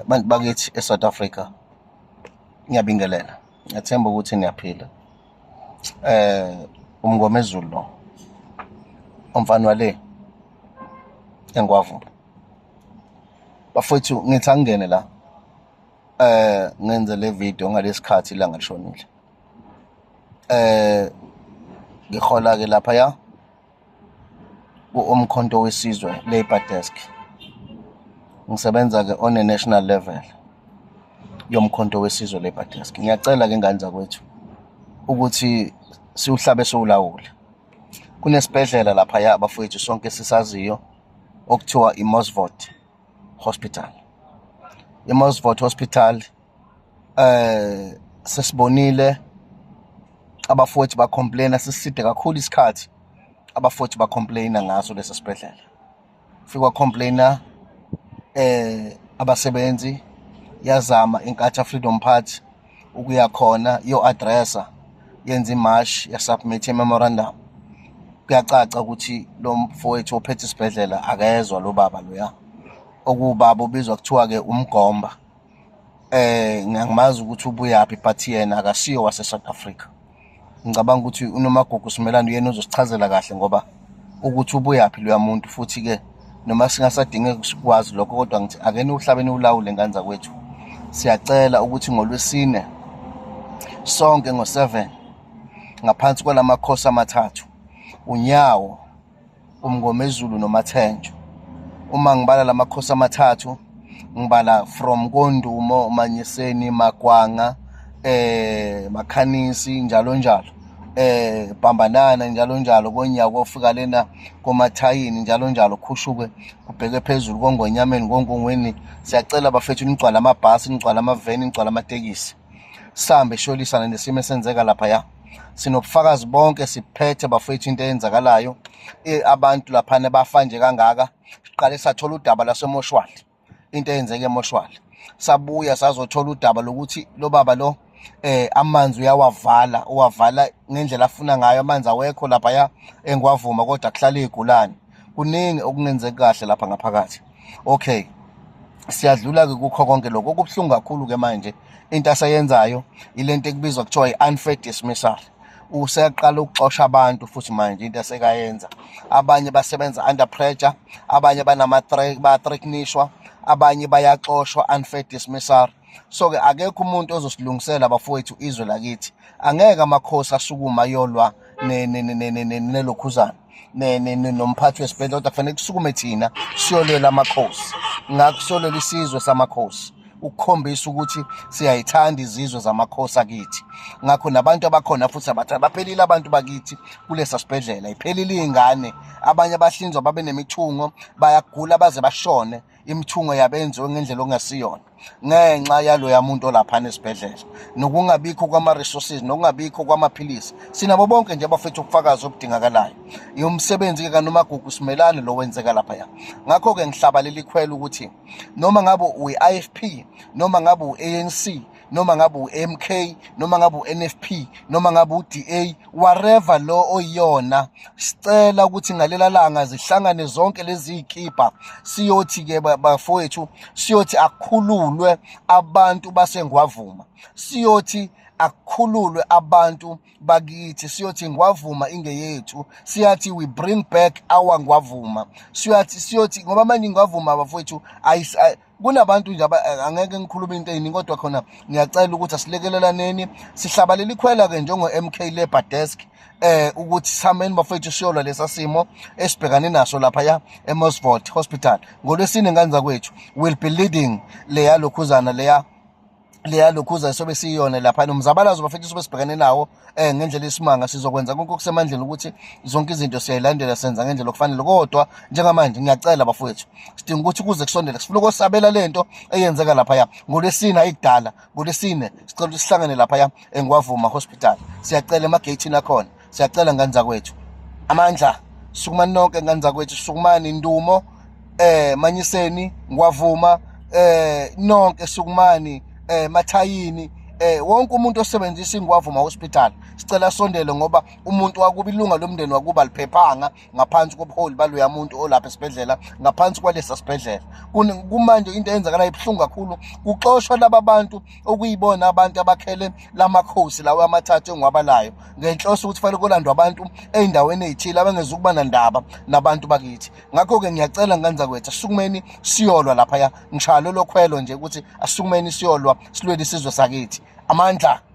Bantu bakithi eSouth Africa, ngiyabingelela. Ngiyathemba ukuthi niyaphila. Umngomezulu lo, umfana wale eNgwavuma. Bafowethu ngithi angingene la ngenze le video ngalesikhathi ilanga lishonile. Ngihola ke lapha ya umkhonto wesizwe Labour Desk. Ngisebenza ke on a national level yomkhonto wesizwe Labour Desk. Ngiyacela ke ngane zakwethu ukuthi siuhlabe sowulawule. Kunesibhedlela lapha ya bafowethu sonke sisaziyo okuthiwa iMosvot Hospital. iMosvot Hospital sesibonile abafowethu ba complaina siside kakhulu isikhathi abafowethu ba complaina ngaso lesi sibhedlela. Fikwa complaina abasebenzi yazama iNkatha Freedom Party ukuya khona yo addressa yenza imarch ya submit memorandum. Kuyacaca ukuthi lo mfowethu ophethe isibhedlela akezwe lo baba loya okubaba ubizwa kuthiwa ke umgomba. Ngiyazi ukuthi ubuyaphi but yena akasiyo wase South Africa. Ngicabanga ukuthi uNomagugu Simelane uyena uzosichazela kahle ngoba ukuthi ubuyaphi lo muntu futhi ke noma singasadinge ukwazi lokho kodwa ngithi akene uhlabeni ulawule ngane zakwethu. Siyacela ukuthi ngoLwesine sonke ngo7 ngaphansi kwalamakhosi amathathu uNyawo, uMngomezulu noMathenjwa. Uma ngibala lamakhosi amathathu ngibala from Kondumo, Manyiseni, Magwanga, Makhanisi njalo njalo. Bambanana njalo njalo konyawo kofika lena komathayini njalo njalo khushuke kubheke phezulu kongonyameni ngongongweni. Siyacela bafethu nigcwala amabhasi, nigcwala amaveni, nigcwala amatekisi. Sambe sholisana nesimo esenzeka lapha ya. Sinobufakazi bonke siphethe bafethu into eyenzakalayo. Abantu lapha bafa nje kangaka. Siqale sathola udaba laseMoshwali. Into eyenzeke eMoshwali. Sabuya sazothola udaba lokuthi lo baba lo amanzi uyawavala ngendlela afuna ngayo. Amanzi awekho lapha ya eNgwavuma kodwa kuhlala igulani. Kuningi okungenzeka kahle lapha ngaphakathi. Okay, siyadlula ke kukho konke lokho. Okubhlungu kakhulu ke manje into asayenzayo ilento ekubizwa kuthiwa i-unfair dismissal. Useyaqala ukuxosha abantu futhi manje into asekayenza. Abanye basebenza under pressure, abanye bayathreatenishwa, abanye bayaxoshwa, unfair dismissal. So ke akekho umuntu ozosilungisela bafowethu izwe lakithi. Angeke amakhosi asukuma yolwa nelokhuzana nomphathi wesibhedlela kodwa kufanele kusukume thina siyolwela amakhosi. Ngakusolela isizwe samakhosi ukukhombisa ukuthi siyayithanda izizwe zamakhosi akithi. Ngakho nabantu abakhona futhi abathanda baphelile abantu bakithi kulesa sibhedlela. Iphelile izingane, abanye abahlinzwa babe nemithungo, bayagula baze bashone imithungo yabenziwe ngendlela ongasiyona ngenxa yalo yamuntu olapha nesibhedlela. Nokungabikho kwama-resources, nokungabikho kwamaphilisi. Sinabo bonke nje abafethu ubufakazi obudingakalayo. Umsebenzi kaNomagugu Simelane lo wenzeka lapha ya. Ngakho ke ngihlabalela ikhwela ukuthi noma ngabe uyi-IFP, noma ngabe u-ANC, noma ngabe u-MK, noma ngabe u-NFP, noma ngabe u-DA, whatever lo oyiyona, sicela ukuthi ngalela langa zihlangane zonke lezi ikhipha siyothi ke bafowethu, siyothi akukhululwe abantu baseNgwavuma, siyothi akukhululwe abantu bakithi, siyothi Ngwavuma ingeyethu, siyathi we bring back our Ngwavuma. Siyothi ngoba manje Ngwavuma abafowethu kunabantu nje angeke ngikhulume into eyiningi kodwa khona ngiyacela ukuthi asilekelelane sihlabalela ikhwela ke njengo-MK Labour Desk ukuthi sameni bafethu siyolwa lesa simo esibhekane naso lapha ya eMosvot Hospital. NgoLwesine ngane zakwethu will be leading leya lokhuzana leya lokhuza sobe siyona lapha nomzabalazo bafethu sobe sibhekane nawo ngendlela isimanga. Sizokwenza konke okusemandleni ukuthi zonke izinto siyayilandela senza ngendlela okufanele. Kodwa njengamanje ngiyacela bafowethu sidinga ukuthi kuze kusondele sifuna ukusabela lento eyenzeka lapha ya ngoLwesine ayikudala. NgoLwesine sicela ukuthi sihlangane lapha ya eNgwavuma Hospital. Siyacela emageyithini akhona, siyacela ngane zakwethu amandla sukumani nonke ngane zakwethu, sukumani Ndumo, Manyiseni, Ngwavuma, nonke sukumani, Mathayini, wonke umuntu osebenzisa ingwavuma hospital sicela sondele, ngoba umuntu wakuba, ilunga lomndeni wakuba liphephanga ngaphansi kobuholi baloya muntu olapha esibhedlela, ngaphansi kwalesa sibhedlela. Kumanje into eyenzakala ibuhlungu kakhulu, kuxoshwa laba bantu okuyibona abantu abakhele lamakhosi lawo amathathu engwabalayo ngenhloso ukuthi fanele kulandwe abantu ey'ndaweni ey'thile abangezukuba nandaba nabantu bakithi. Ngakho-ke ngiyacela nganza kwethu, asukumeni siyolwa laphaya, ngishaya lolo khwelo nje ukuthi asukumeni siyolwa silwele isizwe sakithi. Amandla.